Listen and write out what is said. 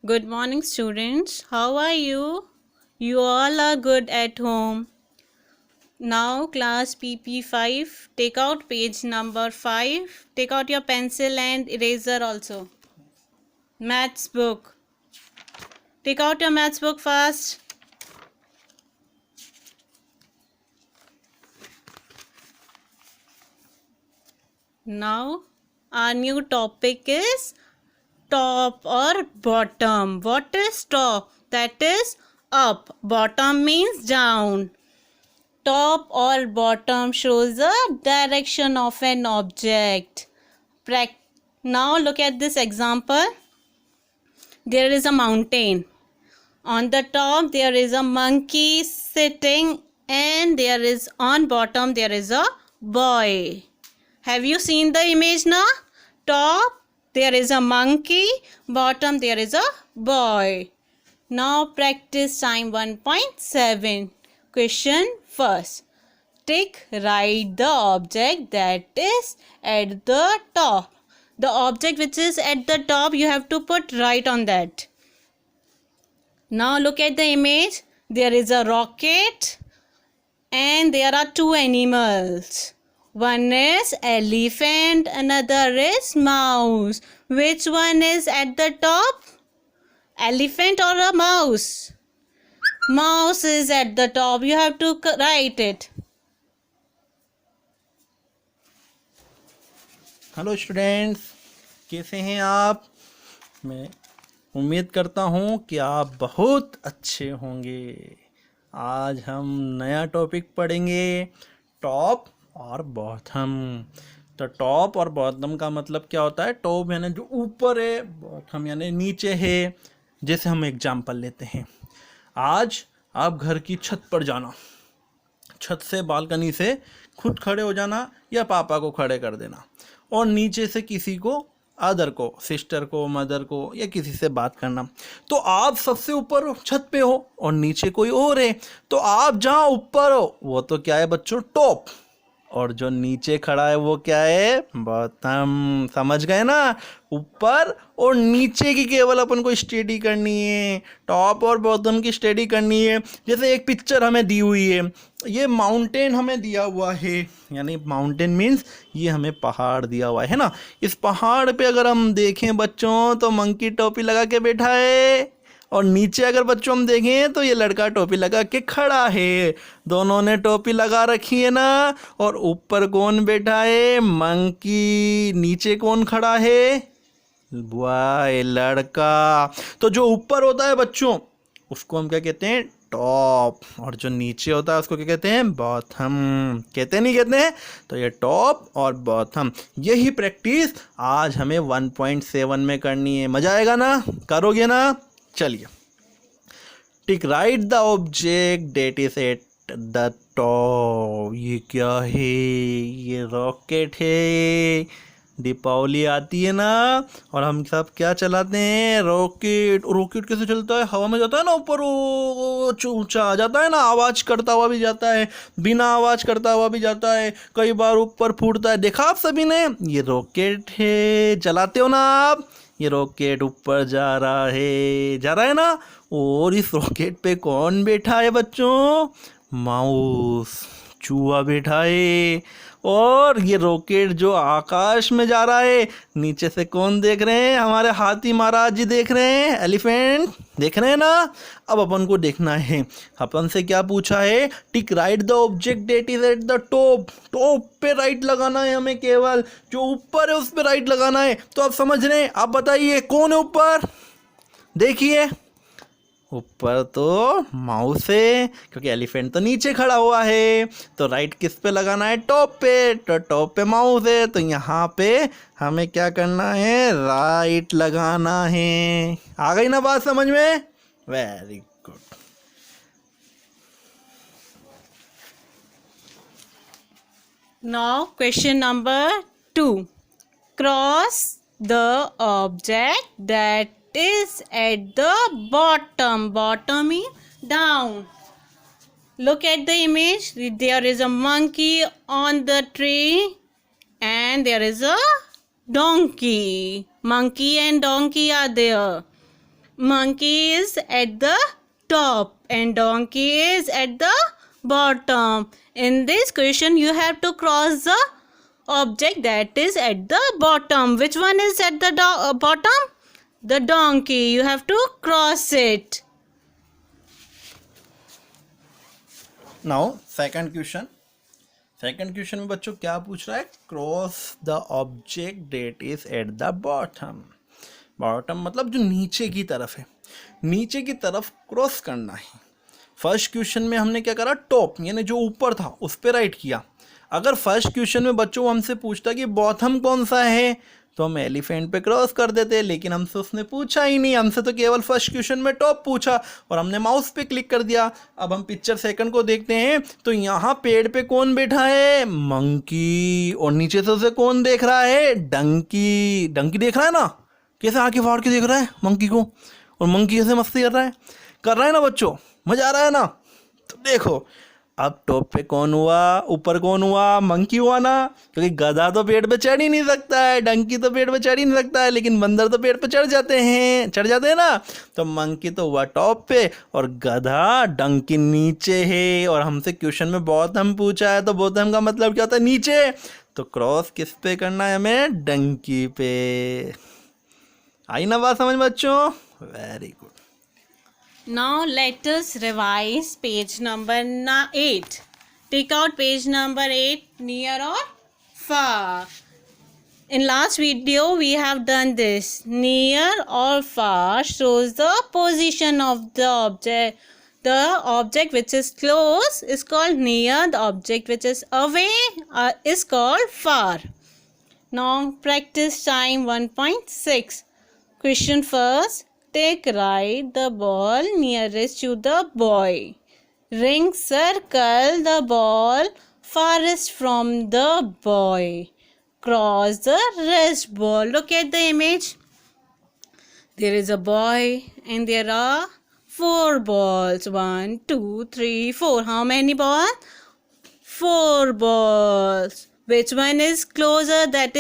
Good morning, students. How are you? You all are good at home. Now, class PP5, take out page number 5. Take out your pencil and eraser also. Maths book. Take out your maths book fast. Now, our new topic is top or bottom. What is top? That is up. Bottom means down. Top or bottom shows the direction of an object. Now look at this example. There is a mountain. On the top there is a monkey sitting, and there is on bottom there is a boy. Have you seen the image now? Top there is a monkey, bottom there is a boy. Now practice time 1.7. Question first. Write the object that is at the top. The object which is at the top, you have to put right on that. Now look at the image. There is a rocket and there are two animals. One is elephant, another is mouse. Which one is at the top? Elephant or a mouse? Mouse is at the top. You have to write it. Hello students, कैसे हैं आप? मैं उम्मीद करता हूँ कि आप बहुत अच्छे होंगे। आज हम नया टॉपिक पढ़ेंगे, टॉप और बॉटम। तो टॉप और बॉटम का मतलब क्या होता है? टॉप यानी जो ऊपर है, बॉटम यानी नीचे है। जैसे हम एग्जाम्पल लेते हैं, आज आप घर की छत पर जाना, छत से बालकनी से खुद खड़े हो जाना या पापा को खड़े कर देना, और नीचे से किसी को, अदर को, सिस्टर को, मदर को या किसी से बात करना। तो आप सबसे ऊपर छत पे हो और नीचे कोई और है, तो आप जहाँ ऊपर हो वो तो क्या है बच्चों? टॉप। और जो नीचे खड़ा है वो क्या है? बॉटम। समझ गए ना? ऊपर और नीचे की केवल अपन को स्टडी करनी है, टॉप और बॉटम की स्टडी करनी है। जैसे एक पिक्चर हमें दी हुई है, ये माउंटेन हमें दिया हुआ है, यानी माउंटेन मीन्स ये हमें पहाड़ दिया हुआ है ना। इस पहाड़ पे अगर हम देखें बच्चों तो मंकी टोपी लगा के बैठा है, और नीचे अगर बच्चों हम देखें तो ये लड़का टोपी लगा के खड़ा है। दोनों ने टोपी लगा रखी है ना। और ऊपर कौन बैठा है? मंकी। नीचे कौन खड़ा है? बॉय, लड़का। तो जो ऊपर होता है बच्चों उसको हम क्या कहते हैं? टॉप। और जो नीचे होता है उसको क्या कहते हैं? बॉटम। कहते नहीं कहते हैं? तो ये टॉप और बॉटम, यही प्रैक्टिस आज हमें 1.7 में करनी है। मजा आएगा ना? करोगे ना? चलिए, write the object that is at the top. ये क्या है? ये रॉकेट है। दीपावली आती है ना, और हम सब क्या चलाते हैं? रॉकेट। रॉकेट कैसे चलता है? हवा में जाता है ना, ऊपर ऊंचा आ जाता है ना, आवाज़ करता हुआ भी जाता है, बिना आवाज़ करता हुआ भी जाता है, कई बार ऊपर फूटता है। देखा आप सभी ने? ये रॉकेट है। चलाते हो ना आप? ये रॉकेट ऊपर जा रहा है ना। और इस रॉकेट पे कौन बैठा है बच्चों? माउस, चूहा बैठा है। और ये रॉकेट जो आकाश में जा रहा है, नीचे से कौन देख रहे हैं? हमारे हाथी महाराज जी देख रहे हैं, एलिफेंट देख रहे हैं ना। अब अपन को देखना है, अपन से क्या पूछा है? Write the object that is at the top. Top पे राइट लगाना है हमें, केवल जो ऊपर है उस पे राइट लगाना है। तो आप समझ रहे हैं? आप बताइए कौन है ऊपर? देखिए, ऊपर तो माउस है, क्योंकि एलिफेंट तो नीचे खड़ा हुआ है। तो राइट किस पे लगाना है? टॉप पे। तो टॉप पे माउस है, तो यहाँ पे हमें क्या करना है? राइट लगाना है। आ गई ना बात समझ में? Very good. Now question number 2. Cross the object that is at the bottom. Bottom is down. Look at the image. There is a monkey on the tree and there is a donkey. Monkey and donkey are there. Monkey is at the top and donkey is at the bottom. In this question, you have to cross the object that is at the bottom. Which one is at the bottom? The donkey. You have to cross it. Now second question में बच्चों क्या पूछ रहा है? Cross the object that is at the bottom. Bottom मतलब जो नीचे की तरफ है, नीचे की तरफ क्रॉस करना है. फर्स्ट क्वेश्चन में हमने क्या करा? टॉप यानी जो ऊपर था उस पर राइट किया. अगर फर्स्ट क्वेश्चन में बच्चों हमसे पूछता कि बॉटम कौन सा है तो हम एलिफेंट पे क्रॉस कर देते, लेकिन हमसे उसने पूछा ही नहीं. हमसे तो केवल फर्स्ट क्वेश्चन में टॉप पूछा और हमने माउस पे क्लिक कर दिया. अब हम पिक्चर सेकंड को देखते हैं तो यहाँ पेड़ पे कौन बैठा है? मंकी. और नीचे से उसे कौन देख रहा है? डंकी. डंकी देख रहा है ना, कैसे आंखें फाड़ के देख रहा है मंकी को, और मंकी कैसे मस्ती कर रहा है ना बच्चों. मजा आ रहा है ना. तो देखो अब टॉप पे कौन हुआ, ऊपर कौन हुआ? मंकी हुआ ना, क्योंकि गधा तो पेड़ पे चढ़ ही नहीं सकता है, डंकी तो पेड़ पे चढ़ ही नहीं सकता है, लेकिन बंदर तो पेड़ पे चढ़ जाते हैं ना. तो मंकी तो हुआ टॉप पे और गधा डंकी नीचे है. और हमसे क्वेश्चन में बॉटम पूछा है, तो बॉटम का मतलब क्या होता है? नीचे. तो क्रॉस किस पे करना है हमें? डंकी पे. आई ना बात समझ बच्चों? Very good. Now let us revise page number 8. Take out page number 8, near or far. In last video we have done this. Near or far shows the position of the object. The object which is close is called near. The object which is away is called far. Now practice time 1.6. Question first. Take right the ball nearest to the boy. Ring circle the ball farthest from the boy. Cross the rest ball. Look at the image. There is a boy and there are 4 balls. 1, 2, 3, 4. How many balls? 4 balls. Which one is closer? That